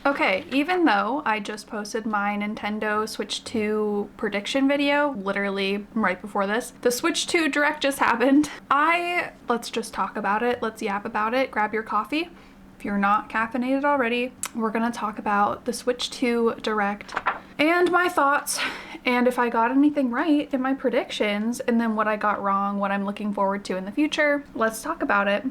Okay, even though I just posted my Nintendo Switch 2 prediction video, literally right before this, the Switch 2 Direct just happened. Let's just talk about it. Let's yap about it. Grab your coffee. If you're not caffeinated already, we're gonna talk about the Switch 2 Direct and my thoughts, and if I got anything right in my predictions, and then what I got wrong, what I'm looking forward to in the future. Let's talk about it.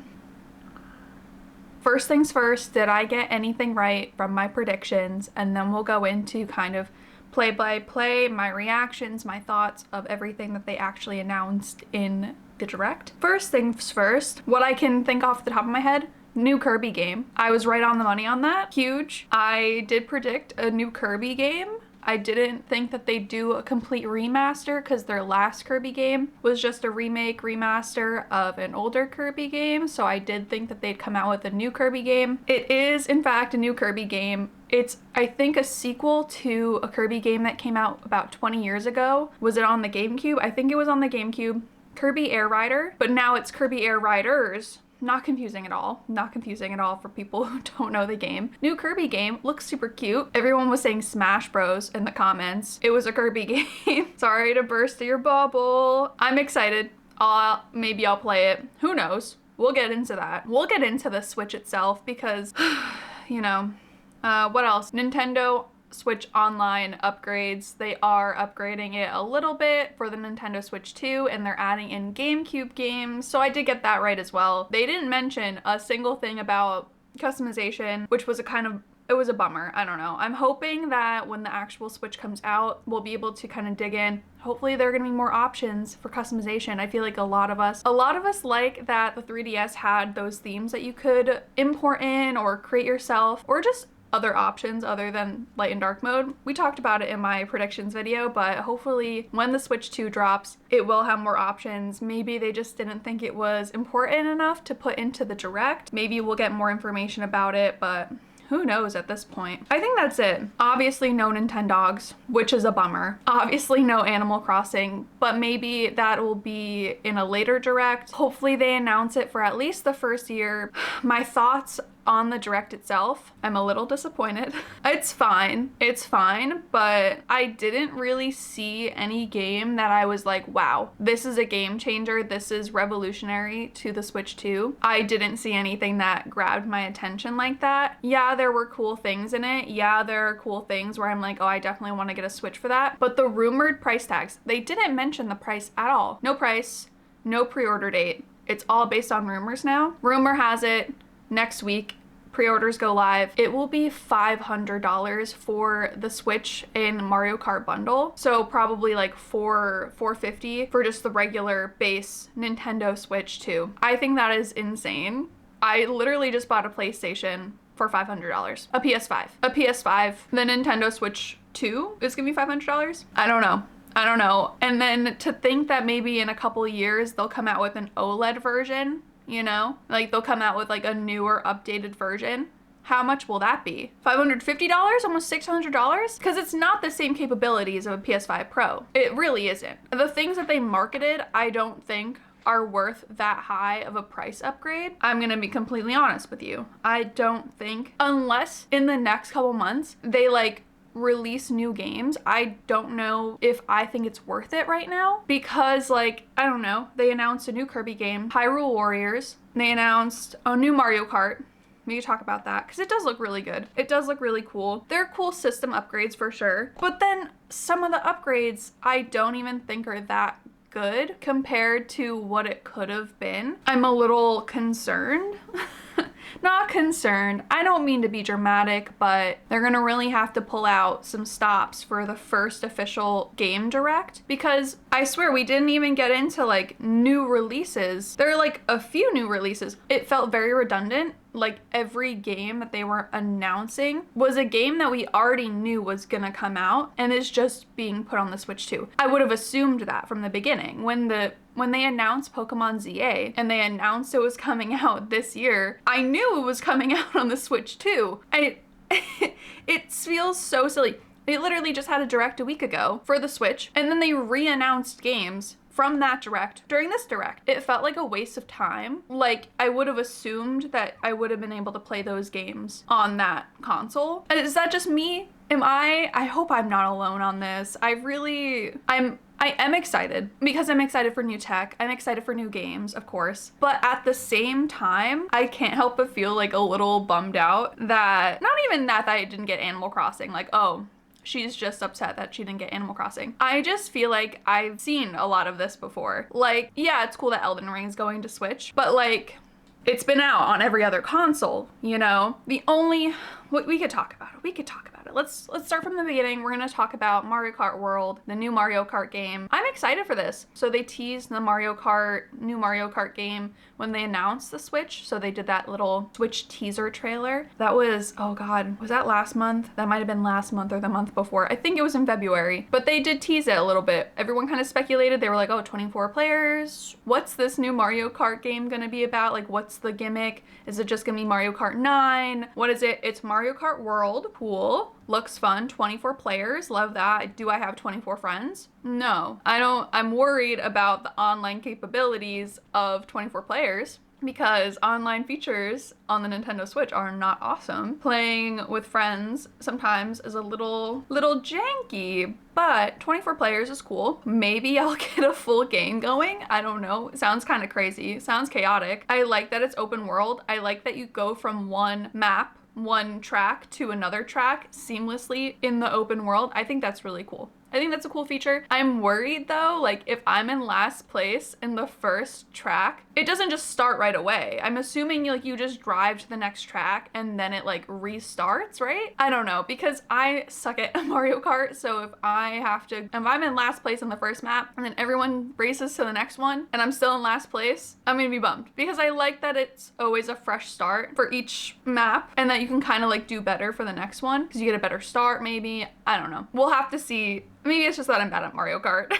First things first, did I get anything right from my predictions? And then we'll go into kind of play by play, my reactions, my thoughts of everything that they actually announced in the Direct. First things first, what I can think off the top of my head, new Kirby game. I was right on the money on that. Huge. I did predict a new Kirby game. I didn't think that they'd do a complete remaster because their last Kirby game was just a remaster of an older Kirby game. So I did think that they'd come out with a new Kirby game. It is, in fact, a new Kirby game. It's, I think, a sequel to a Kirby game that came out about 20 years ago. Was it on the GameCube? I think it was on the GameCube. Kirby Air Rider, but now it's Kirby Air Riders. Not confusing at all. Not confusing at all for people who don't know the game. New Kirby game, looks super cute. Everyone was saying Smash Bros in the comments. It was a Kirby game. Sorry to burst your bubble. I'm excited. Maybe I'll play it. Who knows? We'll get into that. We'll get into the Switch itself because, you know, what else? Nintendo Switch Online upgrades. They are upgrading it a little bit for the Nintendo Switch 2, and they're adding in GameCube games, so I did get that right as well. They didn't mention a single thing about customization, which was it was a bummer. I don't know. I'm hoping that when the actual Switch comes out, we'll be able to kind of dig in. Hopefully there are gonna be more options for customization. I feel like a lot of us like that the 3DS had those themes that you could import in or create yourself, or just other options other than light and dark mode. We talked about it in my predictions video, but hopefully when the Switch 2 drops, it will have more options. Maybe they just didn't think it was important enough to put into the Direct. Maybe we'll get more information about it, but who knows at this point. I think that's it. Obviously no Nintendogs, which is a bummer. Obviously no Animal Crossing, but maybe that will be in a later Direct. Hopefully they announce it for at least the first year. My thoughts on the Direct itself, I'm a little disappointed. It's fine, but I didn't really see any game that I was like, wow, this is a game changer, this is revolutionary to the Switch 2. I didn't see anything that grabbed my attention like that. Yeah, there were cool things in it. Yeah, there are cool things where I'm like, oh, I definitely want to get a Switch for that. But the rumored price tags, they didn't mention the price at all. No price, no pre-order date. It's all based on rumors now. Rumor has it, next week, pre-orders go live. It will be $500 for the Switch and Mario Kart bundle. So probably like $450 for just the regular base Nintendo Switch 2. I think that is insane. I literally just bought a PlayStation for $500. A PS5. A PS5. The Nintendo Switch 2 is gonna be $500? I don't know. And then to think that maybe in a couple years they'll come out with an OLED version, you know? Like they'll come out with like a newer updated version. How much will that be? $550? Almost $600? Because it's not the same capabilities of a PS5 Pro. It really isn't. The things that they marketed, I don't think are worth that high of a price upgrade. I'm gonna be completely honest with you. I don't think, unless in the next couple months they like release new games, I don't know if I think it's worth it right now, because like, I don't know, they announced a new Kirby game, Hyrule Warriors. They announced a new Mario Kart. We can talk about that because it does look really good. It does look really cool. They're cool system upgrades for sure. But then some of the upgrades I don't even think are that good compared to what it could have been. I'm a little concerned. Not concerned. I don't mean to be dramatic, but they're gonna really have to pull out some stops for the first official game Direct, because I swear we didn't even get into like new releases. There are like a few new releases. It felt very redundant. Like every game that they were announcing was a game that we already knew was gonna come out and is just being put on the Switch 2. I would have assumed that from the beginning. When they announced Pokemon ZA and they announced it was coming out this year, I knew it was coming out on the Switch 2. It feels so silly. They literally just had a Direct a week ago for the Switch, and then they re-announced games from that direct, during this direct, it felt like a waste of time. Like, I would have assumed that I would have been able to play those games on that console. Is that just me? I hope I'm not alone on this. I am excited because I'm excited for new tech. I'm excited for new games, of course. But at the same time, I can't help but feel like a little bummed out that, not even that I didn't get Animal Crossing, like, oh, she's just upset that she didn't get Animal Crossing. I just feel like I've seen a lot of this before. Like, yeah, it's cool that Elden Ring's going to Switch, but like, it's been out on every other console, you know? We could talk about it. Let's start from the beginning. We're gonna talk about Mario Kart World, the new Mario Kart game. I'm excited for this. So they teased the new Mario Kart game when they announced the Switch. So they did that little Switch teaser trailer. That was, oh God, was that last month? That might've been last month or the month before. I think it was in February, but they did tease it a little bit. Everyone kind of speculated. They were like, oh, 24 players. What's this new Mario Kart game gonna be about? Like, what's the gimmick? Is it just gonna be Mario Kart 9? What is it? It's Mario Kart World. Cool. Looks fun. 24 players. Love that. Do I have 24 friends? No, I don't. I'm worried about the online capabilities of 24 players because online features on the Nintendo Switch are not awesome. Playing with friends sometimes is a little janky, but 24 players is cool. Maybe I'll get a full game going. I don't know. It sounds kind of crazy. It sounds chaotic. I like that it's open world. I like that you go from one map, one track to another track seamlessly in the open world. I think that's really cool. I think that's a cool feature. I'm worried though, like if I'm in last place in the first track, it doesn't just start right away. I'm assuming like you just drive to the next track and then it like restarts, right? I don't know, because I suck at Mario Kart. So if I'm in last place in the first map and then everyone races to the next one and I'm still in last place, I'm gonna be bummed because I like that it's always a fresh start for each map and that you can kind of like do better for the next one because you get a better start maybe. I don't know. We'll have to see. Maybe it's just that I'm bad at Mario Kart.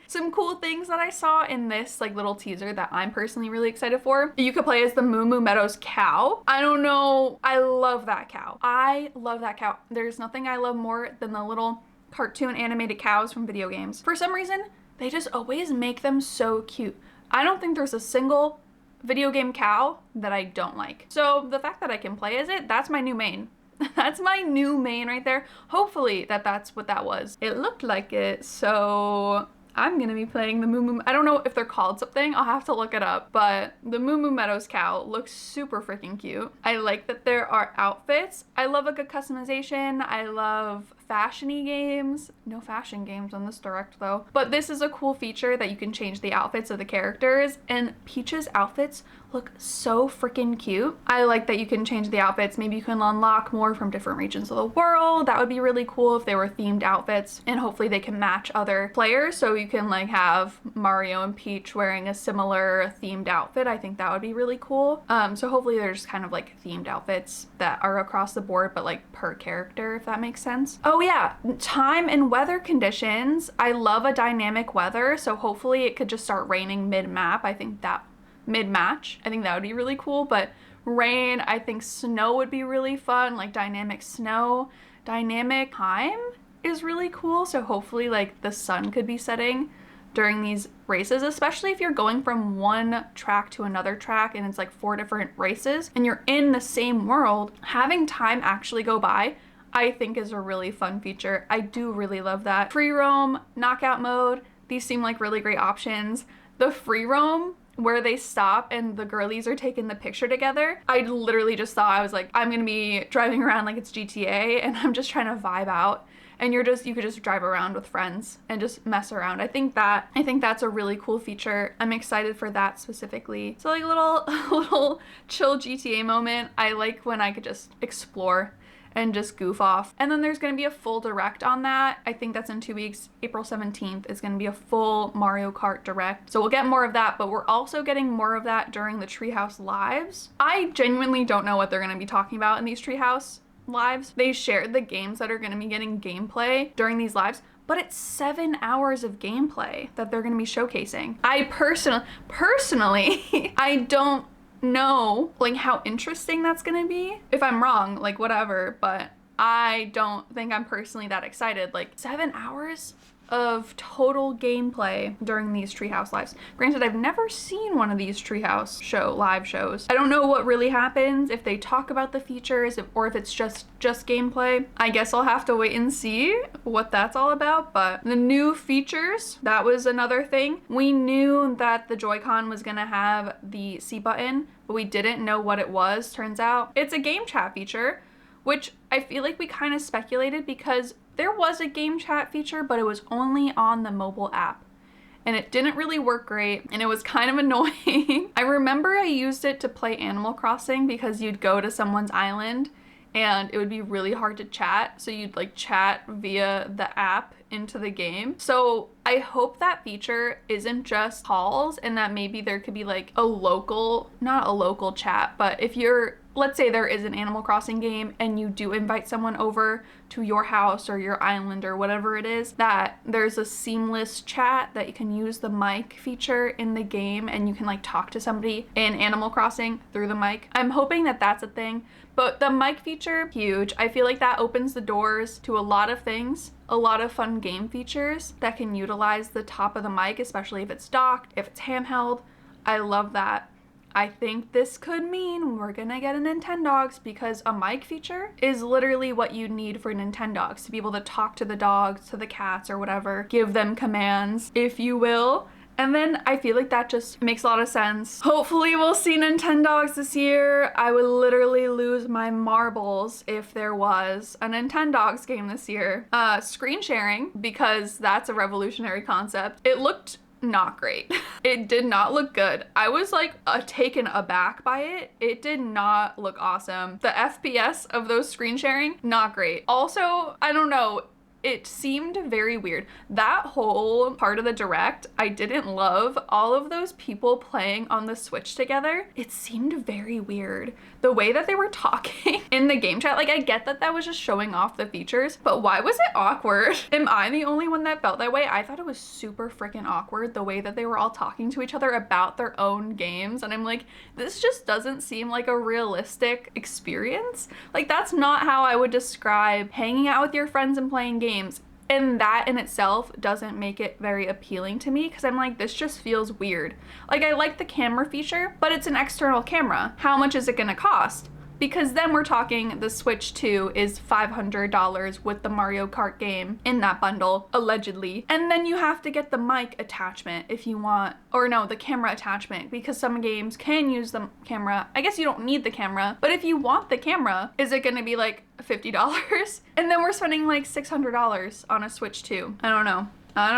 Some cool things that I saw in this like little teaser that I'm personally really excited for. You could play as the Moo Moo Meadows cow. I don't know. I love that cow. I love that cow. There's nothing I love more than the little cartoon animated cows from video games. For some reason, they just always make them so cute. I don't think there's a single video game cow that I don't like. So the fact that I can play as it, that's my new main. That's my new main right there. Hopefully that's what that was. It looked like it, so I'm gonna be playing the Moo Moo. I don't know if they're called something. I'll have to look it up, but the Moo Moo Meadows cow looks super freaking cute. I like that there are outfits. I love a good customization. I love fashion-y games. No fashion games on this direct though. But this is a cool feature that you can change the outfits of the characters, and Peach's outfits look so freaking cute. I like that you can change the outfits. Maybe you can unlock more from different regions of the world. That would be really cool if they were themed outfits, and hopefully they can match other players. So you can like have Mario and Peach wearing a similar themed outfit. I think that would be really cool. So hopefully there's kind of like themed outfits that are across the board, but like per character, if that makes sense. Oh yeah, time and weather conditions. I love a dynamic weather. So hopefully it could just start raining mid-map. I think that mid-match. I think that would be really cool, but rain, I think snow would be really fun, like dynamic snow. Dynamic time is really cool, so hopefully like the sun could be setting during these races, especially if you're going from one track to another track and it's like 4 different races and you're in the same world. Having time actually go by, I think is a really fun feature. I do really love that. Free roam, knockout mode, these seem like really great options. The free roam, where they stop and the girlies are taking the picture together, I literally just thought, I was like, I'm gonna be driving around like it's GTA and I'm just trying to vibe out, and you could just drive around with friends and just mess around. I think that's a really cool feature. I'm excited for that specifically. So like a little chill GTA moment. I like when I could just explore and just goof off. And then there's gonna be a full direct on that. I think that's in 2 weeks. April 17th is gonna be a full Mario Kart direct. So we'll get more of that, but we're also getting more of that during the Treehouse Lives. I genuinely don't know what they're gonna be talking about in these Treehouse Lives. They shared the games that are gonna be getting gameplay during these lives, but it's 7 hours of gameplay that they're gonna be showcasing. I personally, I don't know like how interesting that's gonna be. If I'm wrong, like whatever, but I don't think I'm personally that excited. Like 7 hours of total gameplay during these Treehouse Lives. Granted, I've never seen one of these Treehouse live shows. I don't know what really happens, if they talk about the features, or if it's just gameplay. I guess I'll have to wait and see what that's all about. But the new features, that was another thing. We knew that the Joy-Con was gonna have the C button, but we didn't know what it was. Turns out it's a game chat feature, which I feel like we kind of speculated because there was a game chat feature, but it was only on the mobile app. And it didn't really work great, and it was kind of annoying. I remember I used it to play Animal Crossing because you'd go to someone's island and it would be really hard to chat. So you'd like chat via the app into the game. So I hope that feature isn't just calls, and that maybe there could be like a local, not a local chat, but if you're, let's say there is an Animal Crossing game and you do invite someone over to your house or your island or whatever it is, that there's a seamless chat that you can use the mic feature in the game and you can like talk to somebody in Animal Crossing through the mic. I'm hoping that that's a thing, but the mic feature, huge. I feel like that opens the doors to a lot of things, a lot of fun game features that can utilize the top of the mic, especially if it's docked, if it's handheld. I love that. I think this could mean we're gonna get a Nintendogs, because a mic feature is literally what you need for Nintendogs, to be able to talk to the dogs, to the cats, or whatever, give them commands, if you will. And then I feel like that just makes a lot of sense. Hopefully we'll see Nintendogs this year. I would literally lose my marbles if there was a Nintendogs game this year. Screen sharing, because that's a revolutionary concept. It looked not great. It did not look good. I was like taken aback by it. It did not look awesome. The FPS of those screen sharing, not great. Also, I don't know, it seemed very weird. That whole part of the direct, I didn't love. All of those people playing on the Switch together, it seemed very weird. The way that they were talking in the game chat, like I get that that was just showing off the features, but why was it awkward? Am I the only one that felt that way? I thought it was super freaking awkward, the way that they were all talking to each other about their own games. And I'm like, this just doesn't seem like a realistic experience. Like that's not how I would describe hanging out with your friends and playing games. And that in itself doesn't make it very appealing to me, because I'm like, this just feels weird. Like I like the camera feature, but it's an external camera. How much is it gonna cost? Because then we're talking the Switch 2 is $500 with the Mario Kart game in that bundle, allegedly. And then you have to get the mic attachment if you want, or no, the camera attachment, because some games can use the camera. I guess you don't need the camera, but if you want the camera, is it gonna be like $50? And then we're spending like $600 on a Switch 2. I don't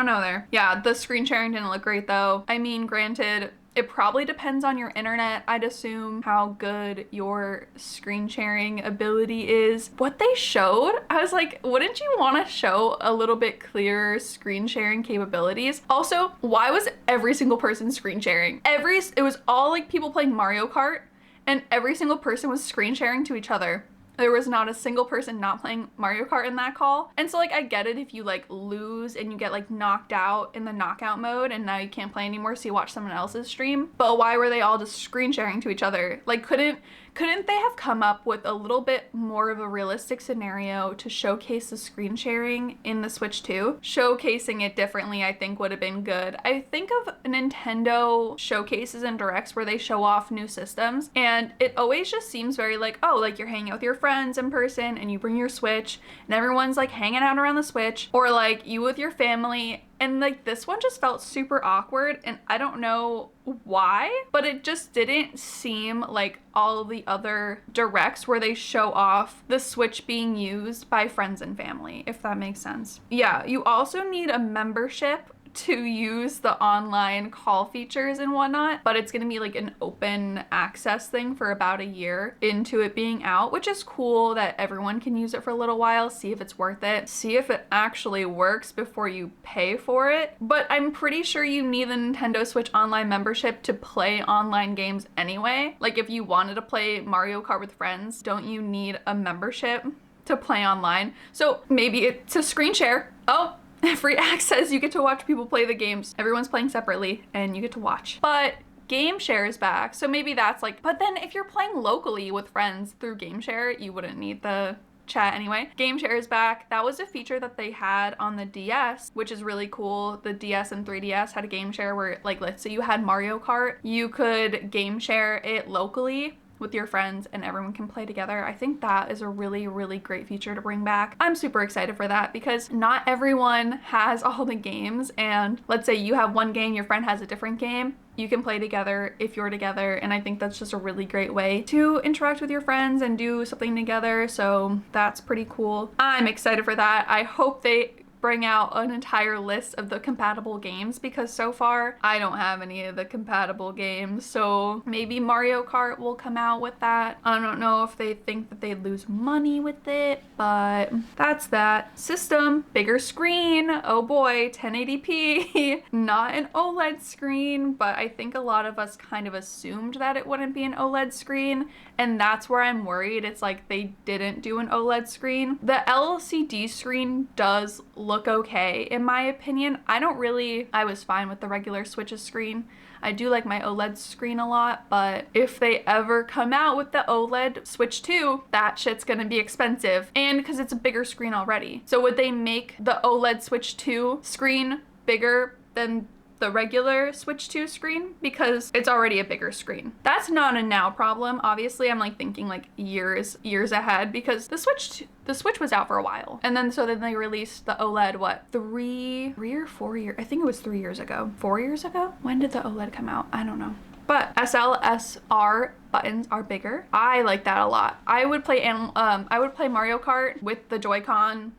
know there. Yeah, the screen sharing didn't look great though. I mean, granted, it probably depends on your internet, I'd assume, how good your screen sharing ability is. What they showed, I was like, wouldn't you want to show a little bit clearer screen sharing capabilities? Also, why was every single person screen sharing? It was all like people playing Mario Kart, and every single person was screen sharing to each other. There was not a single person not playing Mario Kart in that call. And so like, I get it if you like lose and you get like knocked out in the knockout mode and now you can't play anymore, so you watch someone else's stream. But why were they all just screen sharing to each other? Like, couldn't they have come up with a little bit more of a realistic scenario to showcase the screen sharing in the Switch 2? Showcasing it differently, I think, would have been good. I think of Nintendo showcases and directs where they show off new systems, and it always just seems very like, oh, like you're hanging out with your friends in person and you bring your Switch and everyone's like hanging out around the Switch, or like you with your family. And like this one just felt super awkward, and I don't know why, but it just didn't seem like all of the other directs where they show off the Switch being used by friends and family, if that makes sense. Yeah, you also need a membership to use the online call features and whatnot, but it's gonna be like an open access thing for about a year into it being out, which is cool that everyone can use it for a little while, see if it's worth it, see if it actually works before you pay for it. But I'm pretty sure you need the Nintendo Switch Online membership to play online games anyway. Like if you wanted to play Mario Kart with friends, don't you need a membership to play online? So maybe it's a screen share. Oh, free access, you get to watch people play the games. Everyone's playing separately and you get to watch. But Game Share is back, so maybe that's like, but then if you're playing locally with friends through Game Share, you wouldn't need the chat anyway. Game share is back. That was a feature that they had on the DS, which is really cool. The DS and 3DS had a game share where, like, let's say you had Mario Kart, you could game share it locally with your friends and everyone can play together. I think that is a really, really great feature to bring back. I'm super excited for that because not everyone has all the games, and let's say you have one game, your friend has a different game, you can play together if you're together, and I think that's just a really great way to interact with your friends and do something together, so that's pretty cool. I'm excited for that. I hope they bring out an entire list of the compatible games because so far I don't have any of the compatible games, so maybe Mario Kart will come out with that. I don't know if they think that they'd lose money with it, but that's that. System, bigger screen, oh boy, 1080p, not an OLED screen, but I think a lot of us kind of assumed that it wouldn't be an OLED screen, and that's where I'm worried. It's like they didn't do an OLED screen. The LCD screen does look okay in my opinion. I was fine with the regular Switch's screen. I do like my OLED screen a lot, but if they ever come out with the OLED Switch 2, that shit's gonna be expensive, and because it's a bigger screen already. So would they make the OLED Switch 2 screen bigger than the regular Switch 2 screen because it's already a bigger screen? That's not a now problem. Obviously, I'm like thinking like years ahead because the Switch was out for a while. And then they released the OLED, what, 3 or 4 years? I think it was 3 years ago. 4 years ago? When did the OLED come out? I don't know. But SLSR buttons are bigger. I like that a lot. I would play Mario Kart with the Joy-Con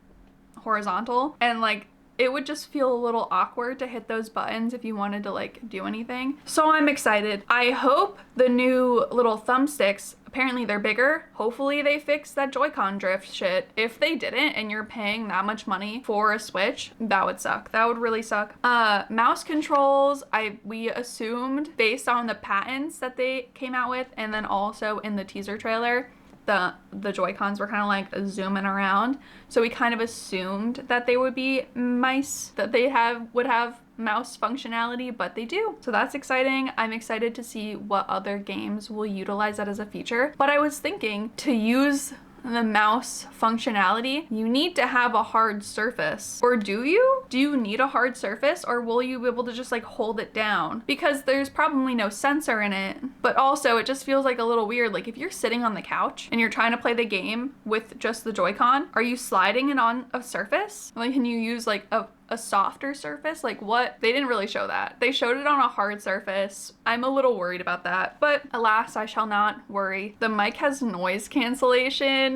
horizontal, and like it would just feel a little awkward to hit those buttons if you wanted to like do anything. So I'm excited. I hope the new little thumbsticks, apparently they're bigger. Hopefully they fix that Joy-Con drift shit. If they didn't and you're paying that much money for a Switch, that would suck. That would really suck. Mouse controls, we assumed based on the patents that they came out with, and then also in the teaser trailer, the Joy-Cons were kind of like zooming around, so we kind of assumed that they would be mice, that they would have mouse functionality, but they do, so that's exciting. I'm excited to see what other games will utilize that as a feature, but I was thinking to use the mouse functionality, you need to have a hard surface. Or do you? Do you need a hard surface, or will you be able to just like hold it down? Because there's probably no sensor in it, but also it just feels like a little weird. Like if you're sitting on the couch and you're trying to play the game with just the Joy-Con, are you sliding it on a surface? Like, can you use like a softer surface? Like what? They didn't really show that. They showed it on a hard surface. I'm a little worried about that, but alas, I shall not worry. The mic has noise cancellation.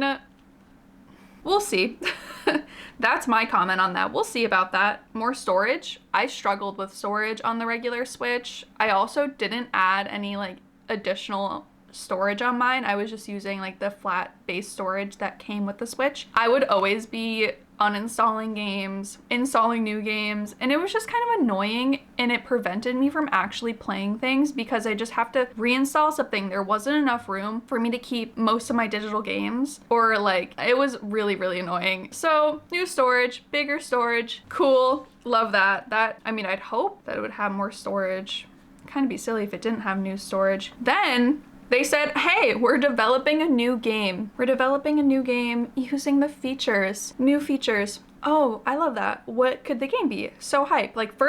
We'll see. That's my comment on that. We'll see about that. More storage. I struggled with storage on the regular Switch. I also didn't add any like additional storage on mine. I was just using like the flat base storage that came with the Switch. I would always be uninstalling games, installing new games, and it was just kind of annoying, and it prevented me from actually playing things because I just have to reinstall something. There wasn't enough room for me to keep most of my digital games, or like it was really, really annoying. So new storage, bigger storage, cool, love that. I mean, I'd hope that it would have more storage. It'd kind of be silly if it didn't have new storage. Then they said, hey, we're developing a new game. We're developing a new game using the features, new features. Oh, I love that. What could the game be? So hype. Like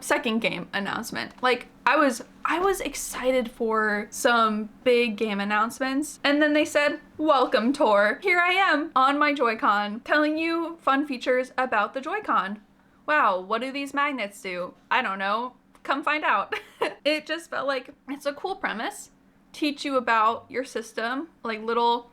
second game announcement. Like I was excited for some big game announcements. And then they said, welcome Tor. Here I am on my Joy-Con telling you fun features about the Joy-Con. Wow, what do these magnets do? I don't know. Come find out. It just felt like it's a cool premise. Teach you about your system, like little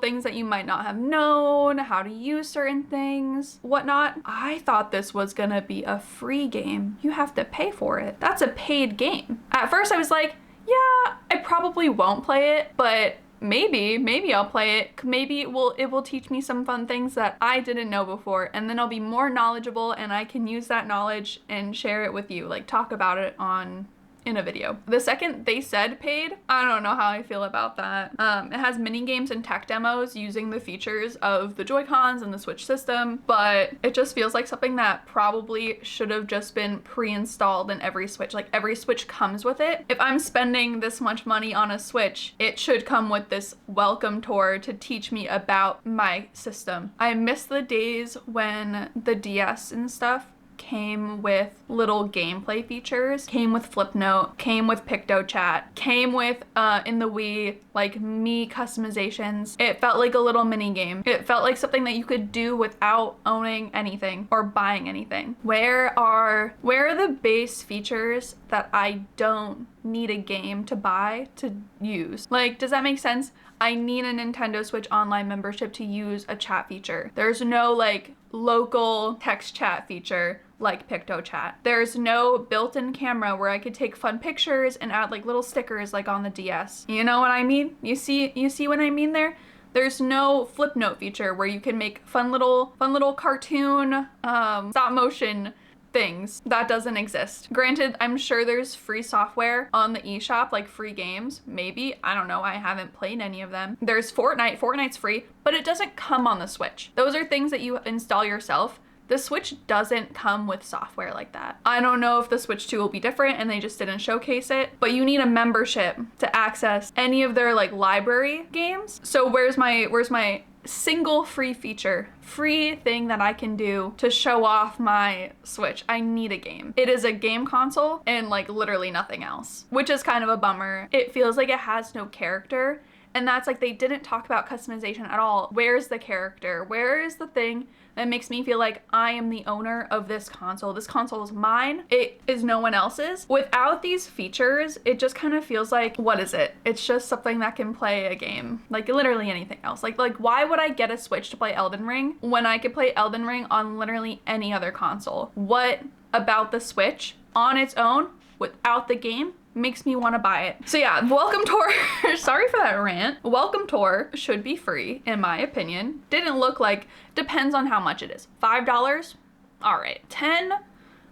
things that you might not have known, how to use certain things, whatnot. I thought this was gonna be a free game. You have to pay for it. That's a paid game. At first I was like, yeah, I probably won't play it, but maybe I'll play it. Maybe it will teach me some fun things that I didn't know before, and then I'll be more knowledgeable and I can use that knowledge and share it with you, like talk about it on in a video. The second they said paid, I don't know how I feel about that. It has mini games and tech demos using the features of the Joy-Cons and the Switch system, but it just feels like something that probably should have just been pre-installed in every Switch. Like every Switch comes with it. If I'm spending this much money on a Switch, it should come with this welcome tour to teach me about my system. I miss the days when the DS and stuff came with little gameplay features, came with Flipnote, came with PictoChat, came with in the Wii, like me customizations. It felt like a little mini game. It felt like something that you could do without owning anything or buying anything. Where are the base features that I don't need a game to buy to use? Like, does that make sense? I need a Nintendo Switch Online membership to use a chat feature. There's no like local text chat feature like PictoChat. There's no built-in camera where I could take fun pictures and add like little stickers like on the DS. You know what I mean? You see what I mean there? There's no Flipnote feature where you can make fun little cartoon stop motion things. That doesn't exist. Granted, I'm sure there's free software on the eShop, like free games. Maybe. I don't know. I haven't played any of them. There's Fortnite. Fortnite's free, but it doesn't come on the Switch. Those are things that you install yourself. The Switch doesn't come with software like that. I don't know if the Switch 2 will be different and they just didn't showcase it, but you need a membership to access any of their like library games. So where's my single free feature, free thing that I can do to show off my Switch? I need a game. It is a game console and like literally nothing else, which is kind of a bummer. It feels like it has no character, and that's like they didn't talk about customization at all. Where's the character? Where is the thing that makes me feel like I am the owner of this console? This console is mine. It is no one else's. Without these features, it just kind of feels like, what is it? It's just something that can play a game, like literally anything else. Like why would I get a Switch to play Elden Ring when I could play Elden Ring on literally any other console? What about the Switch on its own without the game makes me want to buy it? So yeah, Welcome Tour, sorry for that rant. Welcome Tour should be free, in my opinion. Didn't look like, depends on how much it is. $5? All right. 10?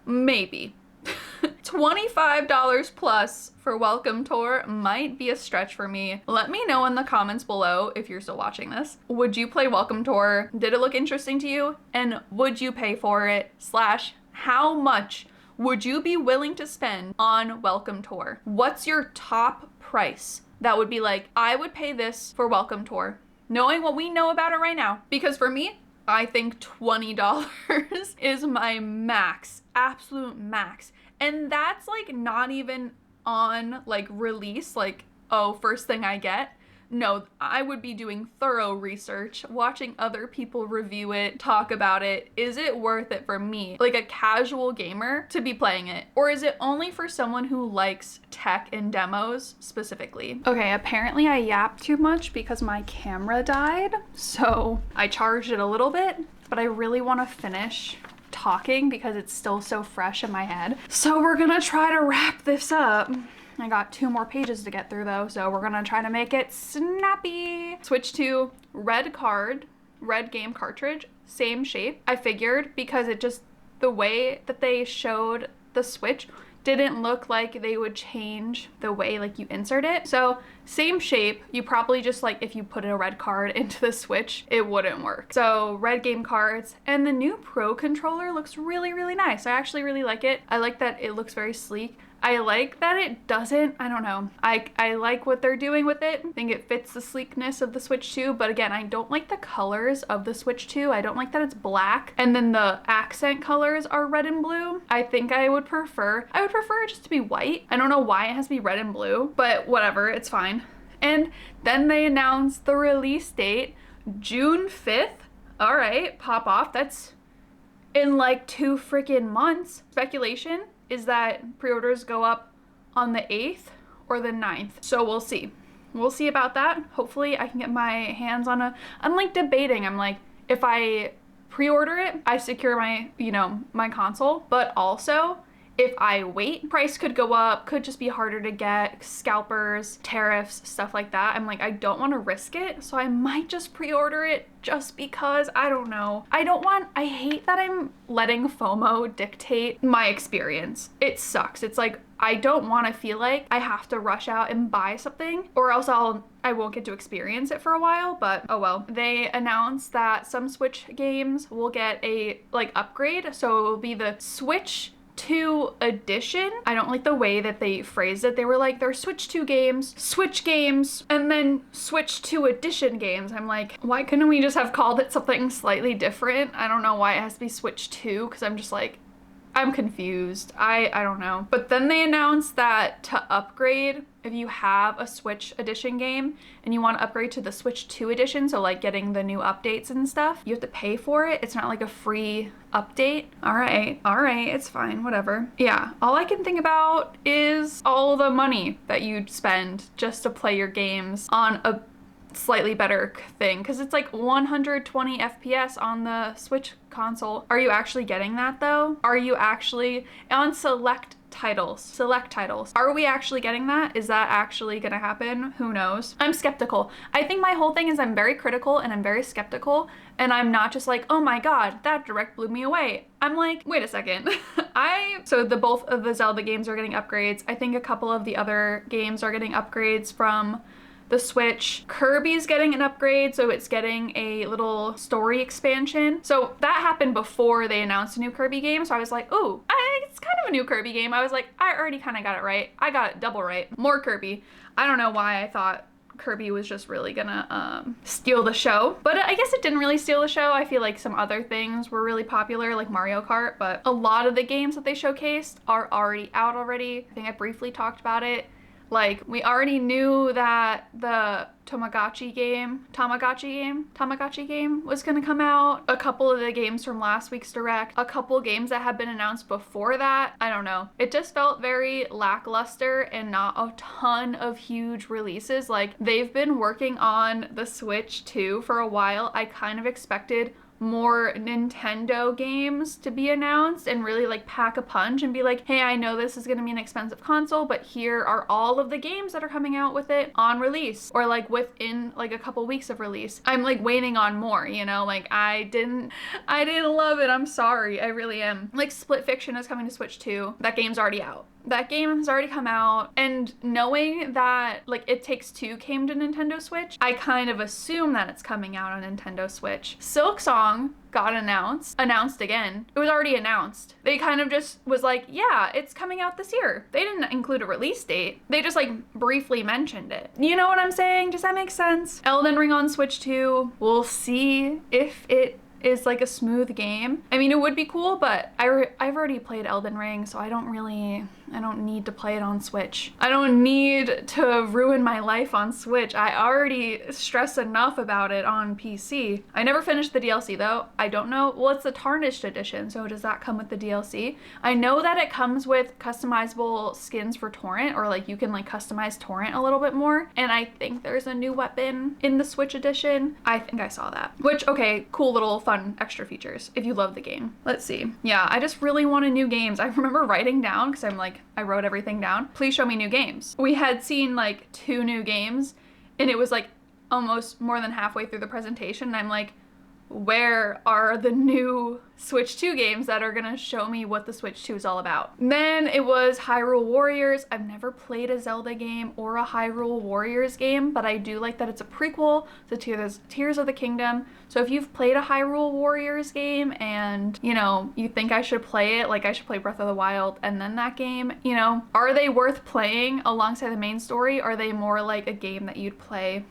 Maybe. $25 plus for Welcome Tour might be a stretch for me. Let me know in the comments below if you're still watching this. Would you play Welcome Tour? Did it look interesting to you? And would you pay for it? / how much would you be willing to spend on Welcome Tour? What's your top price that would be like, I would pay this for Welcome Tour, knowing what we know about it right now? Because for me, I think $20 is my max, absolute max. And that's like not even on like release, like, oh, first thing I get. No, I would be doing thorough research, watching other people review it, talk about it. Is it worth it for me, like a casual gamer, to be playing it? Or is it only for someone who likes tech and demos specifically? Okay, apparently I yapped too much because my camera died. So I charged it a little bit, but I really want to finish talking because it's still so fresh in my head. So we're gonna try to wrap this up. I got 2 more pages to get through though, so we're gonna try to make it snappy. Switch to red game cartridge, same shape. I figured because it just, the way that they showed the Switch didn't look like they would change the way like you insert it. So same shape, you probably just like, if you put a red card into the Switch, it wouldn't work. So red game cards, and the new Pro controller looks really, really nice. I actually really like it. I like that it looks very sleek. I like that it doesn't, I don't know. I like what they're doing with it. I think it fits the sleekness of the Switch 2, but again, I don't like the colors of the Switch 2. I don't like that it's black and then the accent colors are red and blue. I think I would prefer it just to be white. I don't know why it has to be red and blue, but whatever, it's fine. And then they announced the release date, June 5th. All right, pop off. That's in like 2 freaking months. Speculation is that pre-orders go up on the 8th or the 9th. So we'll see. We'll see about that. Hopefully I can get my hands on I'm like debating. I'm like, if I pre-order it, I secure my, my console, but also if I wait, price could go up, could just be harder to get, scalpers, tariffs, stuff like that. I'm like, I don't want to risk it, so I might just pre-order it just because. I don't know. I hate that I'm letting FOMO dictate my experience. It sucks. It's like, I don't want to feel like I have to rush out and buy something, or else I won't get to experience it for a while, but oh well. They announced that some Switch games will get a like upgrade, so it will be the Switch 2 edition. I don't like the way that they phrased it. They were like, there's Switch 2 games, Switch games, and then Switch 2 edition games. I'm like, why couldn't we just have called it something slightly different? I don't know why it has to be Switch 2, because I'm just like, I'm confused. I don't know. But then they announced that to upgrade, if you have a Switch edition game and you want to upgrade to the Switch 2 edition, so like getting the new updates and stuff, you have to pay for it. It's not like a free update. All right, it's fine, whatever. Yeah, all I can think about is all the money that you'd spend just to play your games on a slightly better thing, because it's like 120 FPS on the Switch console. Are you actually getting that though? Are you actually on select titles? Are we actually getting that? Is that actually gonna happen? Who knows? I'm skeptical. I think my whole thing is I'm very critical and I'm very skeptical, and I'm not just like, oh my god, that direct blew me away. I'm like, wait a second. So both of the Zelda games are getting upgrades. I think a couple of the other games are getting upgrades from the Switch. Kirby's getting an upgrade, so it's getting a little story expansion. So that happened before they announced a new Kirby game, so I was like, ooh, it's kind of a new Kirby game. I was like, I already kind of got it right. I got it double right. More Kirby. I don't know why I thought Kirby was just really gonna steal the show, but I guess it didn't really steal the show. I feel like some other things were really popular, like Mario Kart, but a lot of the games that they showcased are already out already. I think I briefly talked about it. Like, we already knew that the Tamagotchi game was gonna come out. A couple of the games from last week's Direct. A couple games that had been announced before that. I don't know. It just felt very lackluster and not a ton of huge releases. Like, they've been working on the Switch 2 for a while. I kind of expected more Nintendo games to be announced and really like pack a punch and be like, hey, I know this is going to be an expensive console, but here are all of the games that are coming out with it on release, or like within like a couple weeks of release. I'm like waiting on more, you know, like I didn't love it. I'm sorry. I really am. Like, Split Fiction is coming to Switch 2. That game's already out. That game has already come out, and knowing that like It Takes Two came to Nintendo Switch, I kind of assume that it's coming out on Nintendo Switch. Silk Song got announced again. It was already announced. They kind of just was like, yeah, it's coming out this year. They didn't include a release date. They just like briefly mentioned it. You know what I'm saying? Does that make sense? Elden Ring on Switch 2. We'll see if it is like a smooth game. I mean, it would be cool, but I've already played Elden Ring, so I don't need to play it on Switch. I don't need to ruin my life on Switch. I already stress enough about it on PC. I never finished the DLC though. I don't know. Well, it's the Tarnished edition, so does that come with the DLC? I know that it comes with customizable skins for Torrent, or like you can like customize Torrent a little bit more. And I think there's a new weapon in the Switch edition. I think I saw that. Which, okay, cool little fun extra features if you love the game. Let's see. Yeah, I just really wanted new games. I remember writing down, because I wrote everything down. Please show me new games. We had seen like 2 new games, and it was like almost more than halfway through the presentation, and I'm like, where are the new Switch 2 games that are gonna show me what the Switch 2 is all about? Then it was Hyrule Warriors. I've never played a Zelda game or a Hyrule Warriors game, but I do like that it's a prequel to Tears of the Kingdom. So if you've played a Hyrule Warriors game and, you know, you think I should play it, like I should play Breath of the Wild and then that game, you know, are they worth playing alongside the main story? Are they more like a game that you'd play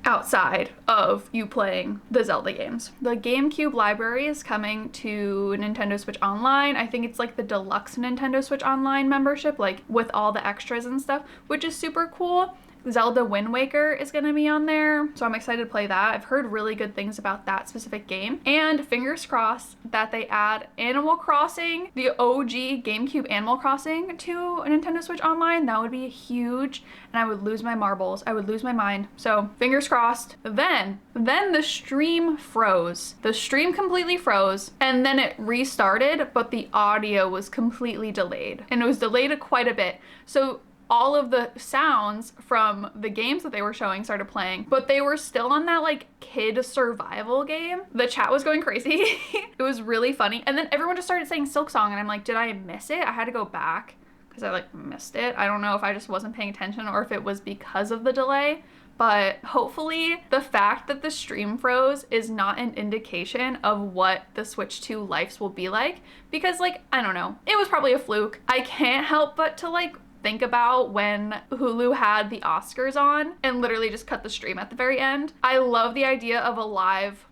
outside of you playing the Zelda games? The GameCube library is coming to Nintendo Switch Online. I think it's like the deluxe Nintendo Switch Online membership, like with all the extras and stuff, which is super cool. Zelda Wind Waker is going to be on there, so I'm excited to play that. I've heard really good things about that specific game. And fingers crossed that they add Animal Crossing, the OG GameCube Animal Crossing, to a Nintendo Switch Online. That would be huge, and I would lose my marbles. I would lose my mind. So fingers crossed. Then the stream froze. The stream completely froze, and then it restarted, but the audio was completely delayed, and it was delayed quite a bit. So all of the sounds from the games that they were showing started playing, but they were still on that like kid survival game. The chat was going crazy. It was really funny. And then everyone just started saying Silk Song, and I'm like, did I miss it? I had to go back because I like missed it. I don't know if I just wasn't paying attention or if it was because of the delay. But hopefully the fact that the stream froze is not an indication of what the Switch 2 lives will be like, because like, I don't know, it was probably a fluke. I can't help but to like think about when Hulu had the Oscars on and literally just cut the stream at the very end. I love the idea of a live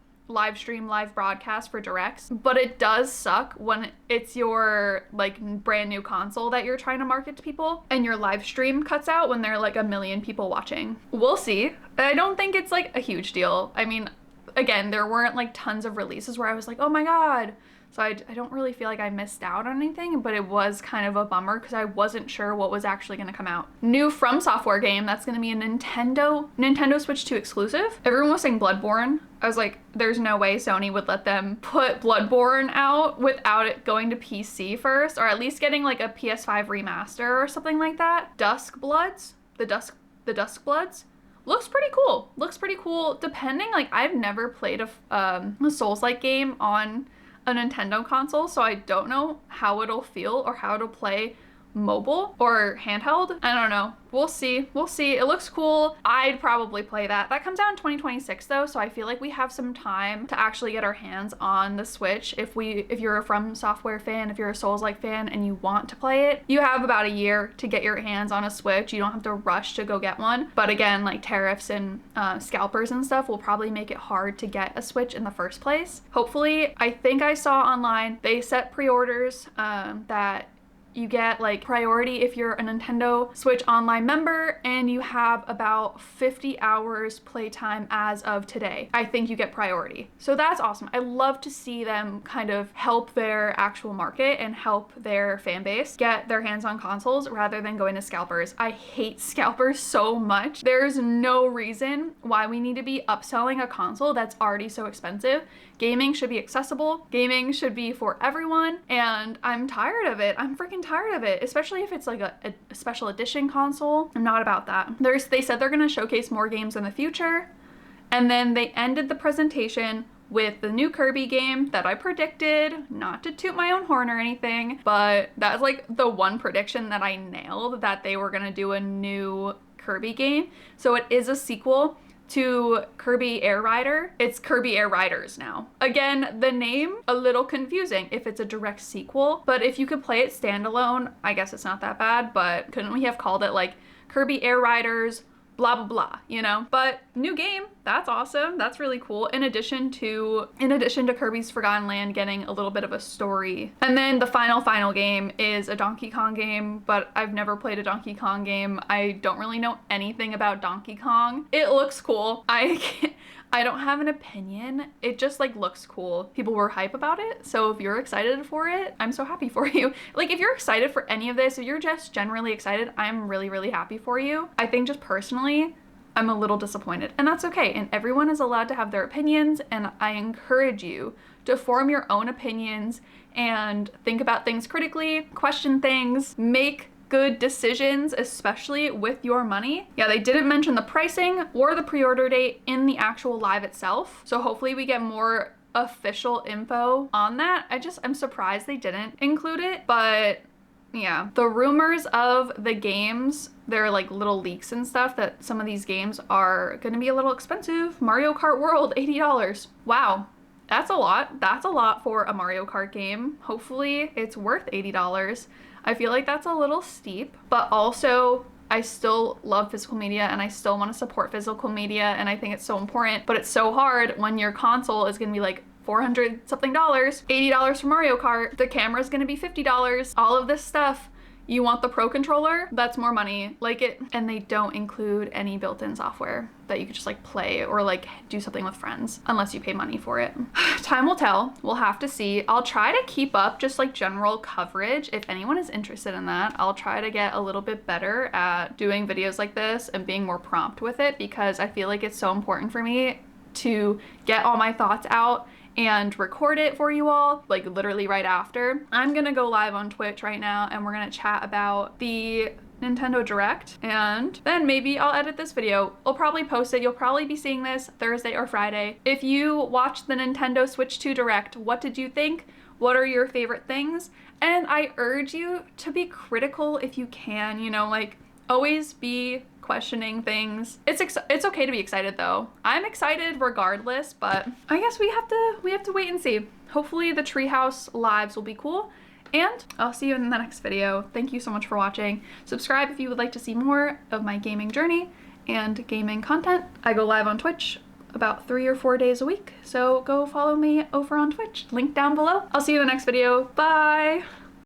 stream, live broadcast for directs, but it does suck when it's your like brand new console that you're trying to market to people and your live stream cuts out when there are like a million people watching. We'll see. I don't think it's like a huge deal. I mean, again, there weren't like tons of releases where I was like, oh my God. So I don't really feel like I missed out on anything, but it was kind of a bummer because I wasn't sure what was actually going to come out. New From Software game that's going to be a Nintendo Switch 2 exclusive. Everyone was saying Bloodborne. I was like, there's no way Sony would let them put Bloodborne out without it going to PC first, or at least getting like a PS5 remaster or something like that. Dusk Bloods, the Dusk Bloods. Looks pretty cool. Looks pretty cool. Depending, like I've never played a Souls-like game on a Nintendo console, so I don't know how it'll feel or how it'll play mobile or handheld. I don't know. We'll see. We'll see. It looks cool. I'd probably play that. That comes out in 2026 though, so I feel like we have some time to actually get our hands on the Switch. If you're a From Software fan, if you're a Souls-like fan and you want to play it, you have about a year to get your hands on a Switch. You don't have to rush to go get one. But again, like tariffs and scalpers and stuff will probably make it hard to get a Switch in the first place. Hopefully, I think I saw online they set pre-orders that you get like priority if you're a Nintendo Switch Online member and you have about 50 hours playtime as of today. I think you get priority. So that's awesome. I love to see them kind of help their actual market and help their fan base get their hands on consoles rather than going to scalpers. I hate scalpers so much. There's no reason why we need to be upselling a console that's already so expensive. Gaming should be accessible. Gaming should be for everyone. And I'm tired of it. I'm freaking tired of it, especially if it's like a special edition console. I'm not about that. They said they're going to showcase more games in the future. And then they ended the presentation with the new Kirby game that I predicted, not to toot my own horn or anything, but that's like the one prediction that I nailed, that they were going to do a new Kirby game. So it is a sequel to Kirby Air Rider. It's Kirby Air Riders now. Again, the name, a little confusing if it's a direct sequel, but if you could play it standalone, I guess it's not that bad, but couldn't we have called it like Kirby Air Riders, blah, blah, blah, you know? But new game, that's awesome. That's really cool. In addition to Kirby's Forgotten Land getting a little bit of a story. And then the final game is a Donkey Kong game, but I've never played a Donkey Kong game. I don't really know anything about Donkey Kong. It looks cool. I don't have an opinion. It just like looks cool. People were hype about it. So if you're excited for it, I'm so happy for you. Like if you're excited for any of this, if you're just generally excited, I'm really, really happy for you. I think just personally, I'm a little disappointed, and that's okay. And everyone is allowed to have their opinions, and I encourage you to form your own opinions and think about things critically, question things, make good decisions, especially with your money. Yeah, they didn't mention the pricing or the pre-order date in the actual live itself. So hopefully we get more official info on that. I'm surprised they didn't include it, but yeah, the rumors of the games, they're like little leaks and stuff that some of these games are gonna be a little expensive. Mario Kart World, $80. Wow. That's a lot. That's a lot for a Mario Kart game. Hopefully it's worth $80. I feel like that's a little steep, but also I still love physical media and I still want to support physical media, and I think it's so important, but it's so hard when your console is going to be like $400 something, $80 for Mario Kart, the camera is going to be $50, all of this stuff You want the Pro controller? That's more money. Like it, and they don't include any built-in software that you could just like play or like do something with friends unless you pay money for it. Time will tell. We'll have to see. I'll try to keep up just like general coverage. If anyone is interested in that, I'll try to get a little bit better at doing videos like this and being more prompt with it, because I feel like it's so important for me to get all my thoughts out and record it for you all, like literally right after. I'm gonna go live on Twitch right now and we're gonna chat about the Nintendo Direct, and then maybe I'll edit this video. I'll probably post it. You'll probably be seeing this Thursday or Friday. If you watched the Nintendo Switch 2 Direct, what did you think? What are your favorite things? And I urge you to be critical if you can, you know, like always be questioning things. It's okay to be excited though. I'm excited regardless, but I guess we have to wait and see. Hopefully the Treehouse lives will be cool, and I'll see you in the next video. Thank you so much for watching. Subscribe if you would like to see more of my gaming journey and gaming content. I go live on Twitch about 3 or 4 days a week, so go follow me over on Twitch. Link down below. I'll see you in the next video. Bye!